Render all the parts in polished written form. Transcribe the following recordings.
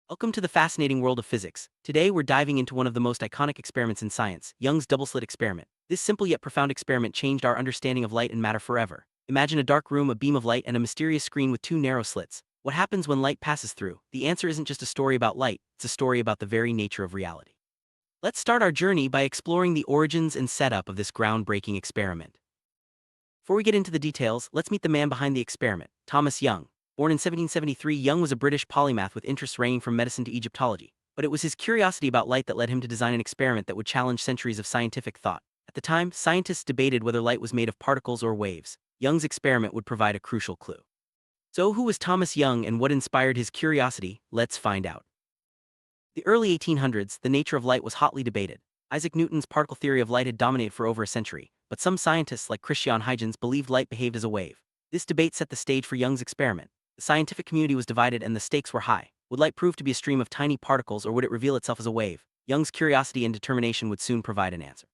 Welcome to the fascinating world of physics. Today we're diving into one of the most iconic experiments in science, Young's double-slit experiment. This simple yet profound experiment changed our understanding of light and matter forever. Imagine a dark room, a beam of light, and a mysterious screen with two narrow slits. What happens when light passes through? The answer isn't just a story about light, it's a story about the very nature of reality. Let's start our journey by exploring the origins and setup of this groundbreaking experiment. Before we get into the details, let's meet the man behind the experiment, Thomas Young. Born in 1773, Young was a British polymath with interests ranging from medicine to Egyptology. But it was his curiosity about light that led him to design an experiment that would challenge centuries of scientific thought. At the time, scientists debated whether light was made of particles or waves. Young's experiment would provide a crucial clue. So, who was Thomas Young and what inspired his curiosity? Let's find out. The early 1800s, the nature of light was hotly debated. Isaac Newton's particle theory of light had dominated for over a century, but some scientists like Christian Huygens believed light behaved as a wave. This debate set the stage for Young's experiment. The scientific community was divided and the stakes were high. Would light prove to be a stream of tiny particles or would it reveal itself as a wave? Young's curiosity and determination would soon provide an answer.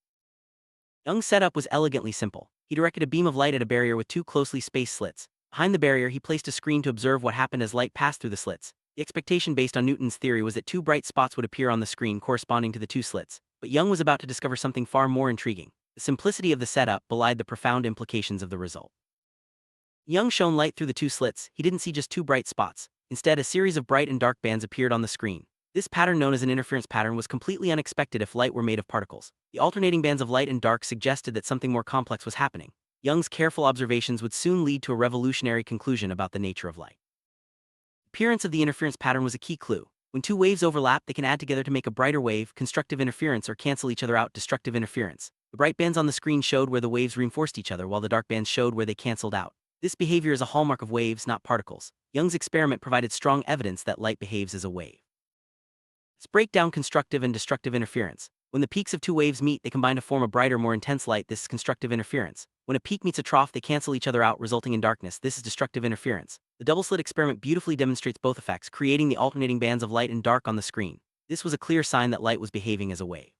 Young's setup was elegantly simple. He directed a beam of light at a barrier with two closely spaced slits. Behind the barrier, he placed a screen to observe what happened as light passed through the slits. The expectation based on Newton's theory was that two bright spots would appear on the screen corresponding to the two slits. But Young was about to discover something far more intriguing. The simplicity of the setup belied the profound implications of the result. Young shone light through the two slits. He didn't see just two bright spots. Instead, a series of bright and dark bands appeared on the screen. This pattern, known as an interference pattern, was completely unexpected if light were made of particles. The alternating bands of light and dark suggested that something more complex was happening. Young's careful observations would soon lead to a revolutionary conclusion about the nature of light. The appearance of the interference pattern was a key clue. When two waves overlap, they can add together to make a brighter wave, constructive interference, or cancel each other out, destructive interference. The bright bands on the screen showed where the waves reinforced each other, while the dark bands showed where they canceled out. This behavior is a hallmark of waves, not particles. Young's experiment provided strong evidence that light behaves as a wave. Let's break down constructive and destructive interference. When the peaks of two waves meet, they combine to form a brighter, more intense light. This is constructive interference. When a peak meets a trough, they cancel each other out, resulting in darkness. This is destructive interference. The double-slit experiment beautifully demonstrates both effects, creating the alternating bands of light and dark on the screen. This was a clear sign that light was behaving as a wave.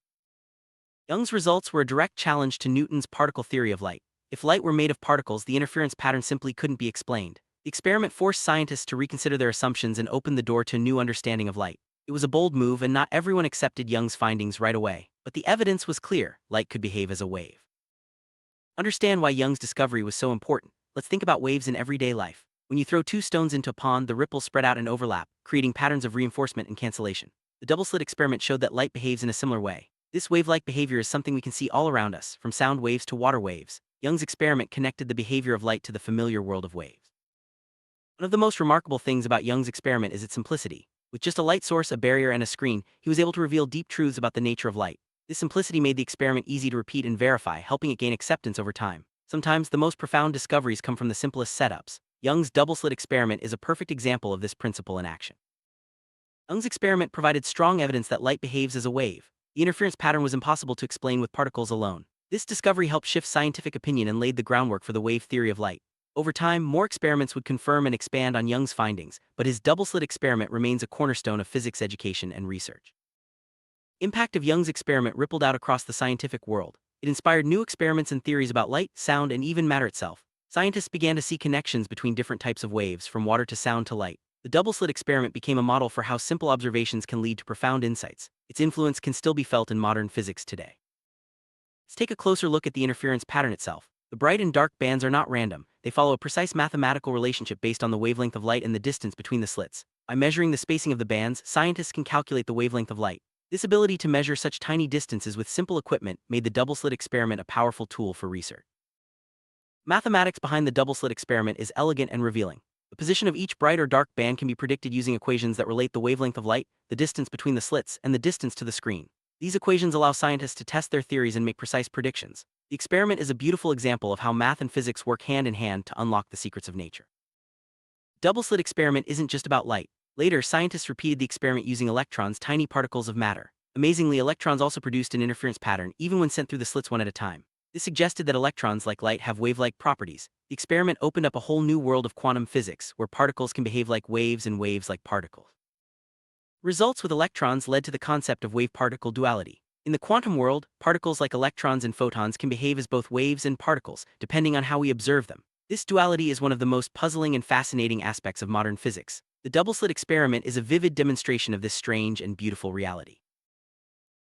Young's results were a direct challenge to Newton's particle theory of light. If light were made of particles, the interference pattern simply couldn't be explained. The experiment forced scientists to reconsider their assumptions and opened the door to a new understanding of light. It was a bold move, and not everyone accepted Young's findings right away. But the evidence was clear: light could behave as a wave. Understand why Young's discovery was so important. Let's think about waves in everyday life. When you throw two stones into a pond, the ripples spread out and overlap, creating patterns of reinforcement and cancellation. The double-slit experiment showed that light behaves in a similar way. This wave-like behavior is something we can see all around us, from sound waves to water waves. Young's experiment connected the behavior of light to the familiar world of waves. One of the most remarkable things about Young's experiment is its simplicity. With just a light source, a barrier, and a screen, he was able to reveal deep truths about the nature of light. This simplicity made the experiment easy to repeat and verify, helping it gain acceptance over time. Sometimes the most profound discoveries come from the simplest setups. Young's double-slit experiment is a perfect example of this principle in action. Young's experiment provided strong evidence that light behaves as a wave. The interference pattern was impossible to explain with particles alone. This discovery helped shift scientific opinion and laid the groundwork for the wave theory of light. Over time, more experiments would confirm and expand on Young's findings, but his double-slit experiment remains a cornerstone of physics education and research. The impact of Young's experiment rippled out across the scientific world. It inspired new experiments and theories about light, sound, and even matter itself. Scientists began to see connections between different types of waves, from water to sound to light. The double-slit experiment became a model for how simple observations can lead to profound insights. Its influence can still be felt in modern physics today. Let's take a closer look at the interference pattern itself. The bright and dark bands are not random. They follow a precise mathematical relationship based on the wavelength of light and the distance between the slits. By measuring the spacing of the bands, scientists can calculate the wavelength of light. This ability to measure such tiny distances with simple equipment made the double-slit experiment a powerful tool for research. Mathematics behind the double-slit experiment is elegant and revealing. The position of each bright or dark band can be predicted using equations that relate the wavelength of light, the distance between the slits, and the distance to the screen. These equations allow scientists to test their theories and make precise predictions. The experiment is a beautiful example of how math and physics work hand in hand to unlock the secrets of nature. Double-slit experiment isn't just about light. Later, scientists repeated the experiment using electrons, tiny particles of matter. Amazingly, electrons also produced an interference pattern, even when sent through the slits one at a time. This suggested that electrons, like light, have wave-like properties. The experiment opened up a whole new world of quantum physics, where particles can behave like waves and waves like particles. Results with electrons led to the concept of wave-particle duality. In the quantum world, particles like electrons and photons can behave as both waves and particles, depending on how we observe them. This duality is one of the most puzzling and fascinating aspects of modern physics. The double-slit experiment is a vivid demonstration of this strange and beautiful reality.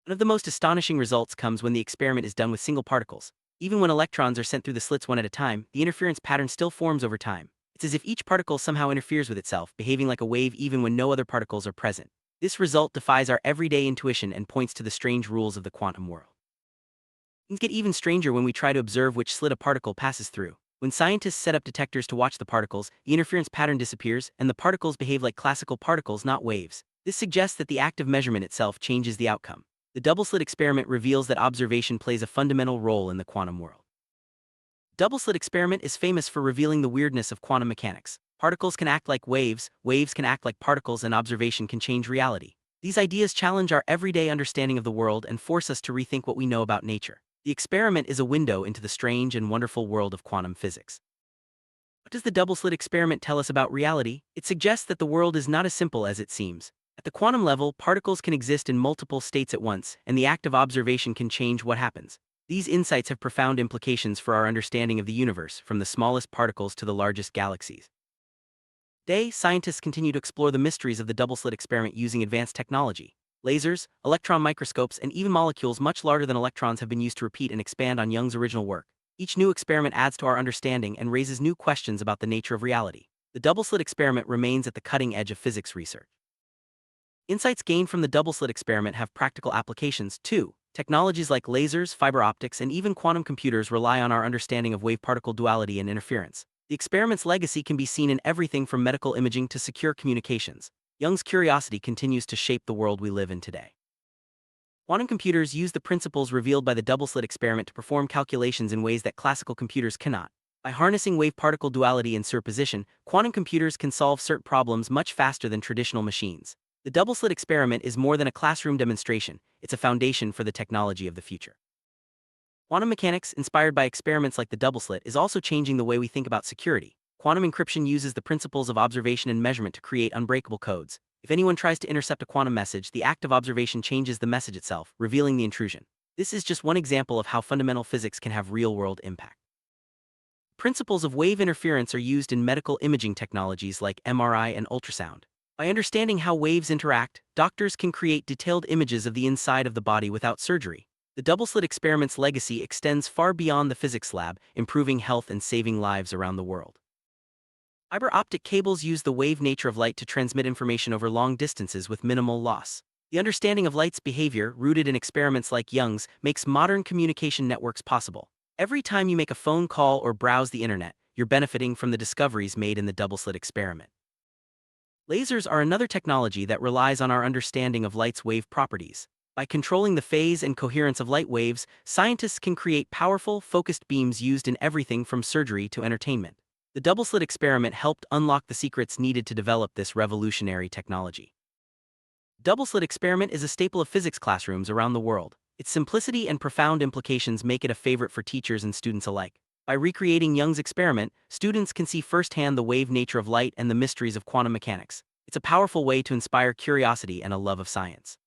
One of the most astonishing results comes when the experiment is done with single particles. Even when electrons are sent through the slits one at a time, the interference pattern still forms over time. It's as if each particle somehow interferes with itself, behaving like a wave even when no other particles are present. This result defies our everyday intuition and points to the strange rules of the quantum world. Things get even stranger when we try to observe which slit a particle passes through. When scientists set up detectors to watch the particles, the interference pattern disappears, and the particles behave like classical particles, not waves. This suggests that the act of measurement itself changes the outcome. The double-slit experiment reveals that observation plays a fundamental role in the quantum world. Double-slit experiment is famous for revealing the weirdness of quantum mechanics. Particles can act like waves, waves can act like particles, and observation can change reality. These ideas challenge our everyday understanding of the world and force us to rethink what we know about nature. The experiment is a window into the strange and wonderful world of quantum physics. What does the double-slit experiment tell us about reality? It suggests that the world is not as simple as it seems. At the quantum level, particles can exist in multiple states at once, and the act of observation can change what happens. These insights have profound implications for our understanding of the universe, from the smallest particles to the largest galaxies. Today, scientists continue to explore the mysteries of the double-slit experiment using advanced technology. Lasers, electron microscopes, and even molecules much larger than electrons have been used to repeat and expand on Young's original work. Each new experiment adds to our understanding and raises new questions about the nature of reality. The double-slit experiment remains at the cutting edge of physics research. Insights gained from the double-slit experiment have practical applications, too. Technologies like lasers, fiber optics, and even quantum computers rely on our understanding of wave-particle duality and interference. The experiment's legacy can be seen in everything from medical imaging to secure communications. Young's curiosity continues to shape the world we live in today. Quantum computers use the principles revealed by the double-slit experiment to perform calculations in ways that classical computers cannot. By harnessing wave-particle duality and superposition, quantum computers can solve certain problems much faster than traditional machines. The double-slit experiment is more than a classroom demonstration, it's a foundation for the technology of the future. Quantum mechanics, inspired by experiments like the double-slit, is also changing the way we think about security. Quantum encryption uses the principles of observation and measurement to create unbreakable codes. If anyone tries to intercept a quantum message, the act of observation changes the message itself, revealing the intrusion. This is just one example of how fundamental physics can have real-world impact. Principles of wave interference are used in medical imaging technologies like MRI and ultrasound. By understanding how waves interact, doctors can create detailed images of the inside of the body without surgery. The double-slit experiment's legacy extends far beyond the physics lab, improving health and saving lives around the world. Fiber optic cables use the wave nature of light to transmit information over long distances with minimal loss. The understanding of light's behavior, rooted in experiments like Young's, makes modern communication networks possible. Every time you make a phone call or browse the internet, you're benefiting from the discoveries made in the double-slit experiment. Lasers are another technology that relies on our understanding of light's wave properties. By controlling the phase and coherence of light waves, scientists can create powerful, focused beams used in everything from surgery to entertainment. The double-slit experiment helped unlock the secrets needed to develop this revolutionary technology. Double-slit experiment is a staple of physics classrooms around the world. Its simplicity and profound implications make it a favorite for teachers and students alike. By recreating Young's experiment, students can see firsthand the wave nature of light and the mysteries of quantum mechanics. It's a powerful way to inspire curiosity and a love of science.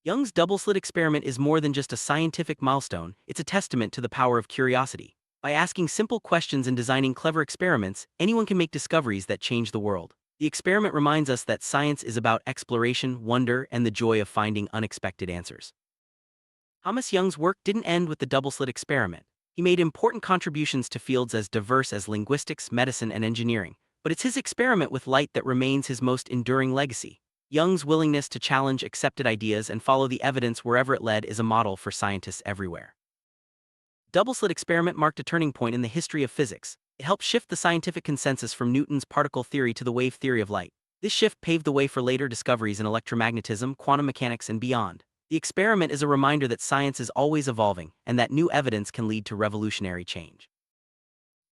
Young's double-slit experiment is more than just a scientific milestone, it's a testament to the power of curiosity. By asking simple questions and designing clever experiments, anyone can make discoveries that change the world. The experiment reminds us that science is about exploration, wonder, and the joy of finding unexpected answers. Thomas Young's work didn't end with the double-slit experiment. He made important contributions to fields as diverse as linguistics, medicine, and engineering, but it's his experiment with light that remains his most enduring legacy. Young's willingness to challenge accepted ideas and follow the evidence wherever it led is a model for scientists everywhere. Double-slit experiment marked a turning point in the history of physics. It helped shift the scientific consensus from Newton's particle theory to the wave theory of light. This shift paved the way for later discoveries in electromagnetism, quantum mechanics, and beyond. The experiment is a reminder that science is always evolving, and that new evidence can lead to revolutionary change.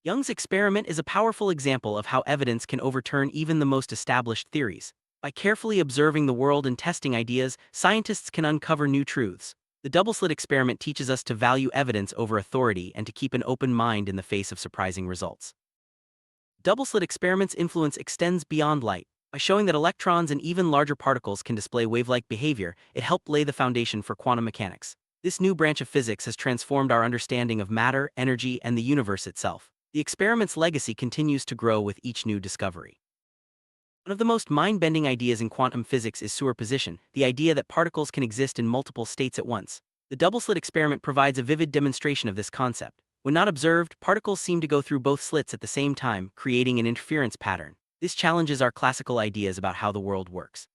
Young's experiment is a powerful example of how evidence can overturn even the most established theories. By carefully observing the world and testing ideas, scientists can uncover new truths. The double-slit experiment teaches us to value evidence over authority and to keep an open mind in the face of surprising results. Double-slit experiment's influence extends beyond light. By showing that electrons and even larger particles can display wave-like behavior, it helped lay the foundation for quantum mechanics. This new branch of physics has transformed our understanding of matter, energy, and the universe itself. The experiment's legacy continues to grow with each new discovery. One of the most mind-bending ideas in quantum physics is superposition, the idea that particles can exist in multiple states at once. The double-slit experiment provides a vivid demonstration of this concept. When not observed, particles seem to go through both slits at the same time, creating an interference pattern. This challenges our classical ideas about how the world works.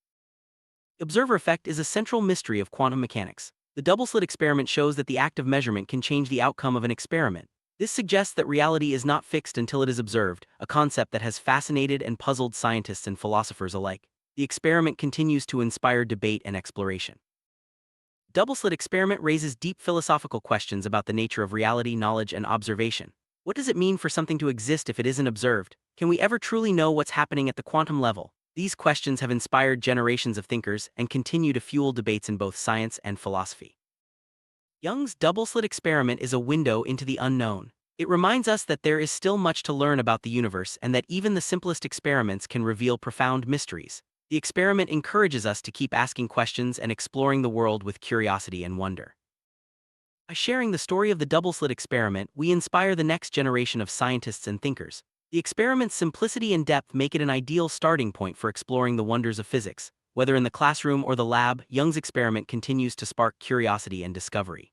The observer effect is a central mystery of quantum mechanics. The double-slit experiment shows that the act of measurement can change the outcome of an experiment. This suggests that reality is not fixed until it is observed, a concept that has fascinated and puzzled scientists and philosophers alike. The experiment continues to inspire debate and exploration. Double-slit experiment raises deep philosophical questions about the nature of reality, knowledge, and observation. What does it mean for something to exist if it isn't observed? Can we ever truly know what's happening at the quantum level? These questions have inspired generations of thinkers and continue to fuel debates in both science and philosophy. Young's double-slit experiment is a window into the unknown. It reminds us that there is still much to learn about the universe and that even the simplest experiments can reveal profound mysteries. The experiment encourages us to keep asking questions and exploring the world with curiosity and wonder. By sharing the story of the double-slit experiment, we inspire the next generation of scientists and thinkers. The experiment's simplicity and depth make it an ideal starting point for exploring the wonders of physics. Whether in the classroom or the lab, Young's experiment continues to spark curiosity and discovery.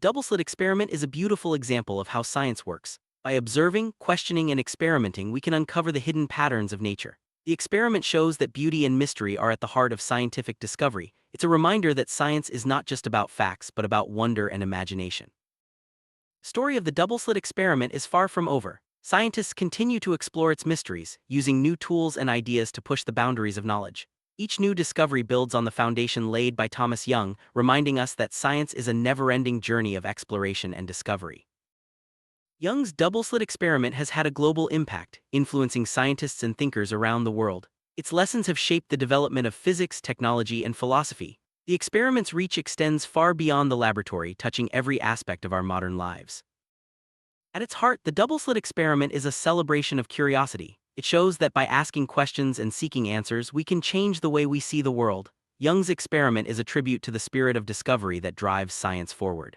Double-slit experiment is a beautiful example of how science works. By observing, questioning, and experimenting, we can uncover the hidden patterns of nature. The experiment shows that beauty and mystery are at the heart of scientific discovery. It's a reminder that science is not just about facts, but about wonder and imagination. The story of the double-slit experiment is far from over. Scientists continue to explore its mysteries, using new tools and ideas to push the boundaries of knowledge. Each new discovery builds on the foundation laid by Thomas Young, reminding us that science is a never-ending journey of exploration and discovery. Young's double-slit experiment has had a global impact, influencing scientists and thinkers around the world. Its lessons have shaped the development of physics, technology, and philosophy. The experiment's reach extends far beyond the laboratory, touching every aspect of our modern lives. At its heart, the double-slit experiment is a celebration of curiosity. It shows that by asking questions and seeking answers, we can change the way we see the world. Young's experiment is a tribute to the spirit of discovery that drives science forward.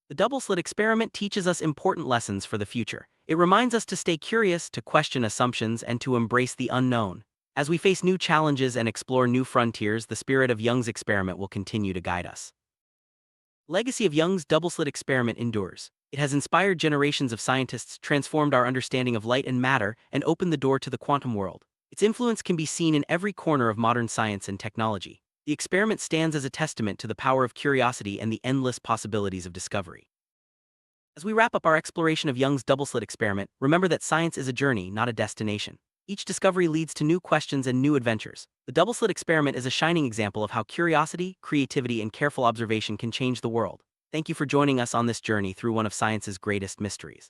The double-slit experiment teaches us important lessons for the future. It reminds us to stay curious, to question assumptions, and to embrace the unknown. As we face new challenges and explore new frontiers, the spirit of Young's experiment will continue to guide us. The legacy of Young's double-slit experiment endures. It has inspired generations of scientists, transformed our understanding of light and matter, and opened the door to the quantum world. Its influence can be seen in every corner of modern science and technology. The experiment stands as a testament to the power of curiosity and the endless possibilities of discovery. As we wrap up our exploration of Young's double-slit experiment, remember that science is a journey, not a destination. Each discovery leads to new questions and new adventures. The double-slit experiment is a shining example of how curiosity, creativity, and careful observation can change the world. Thank you for joining us on this journey through one of science's greatest mysteries.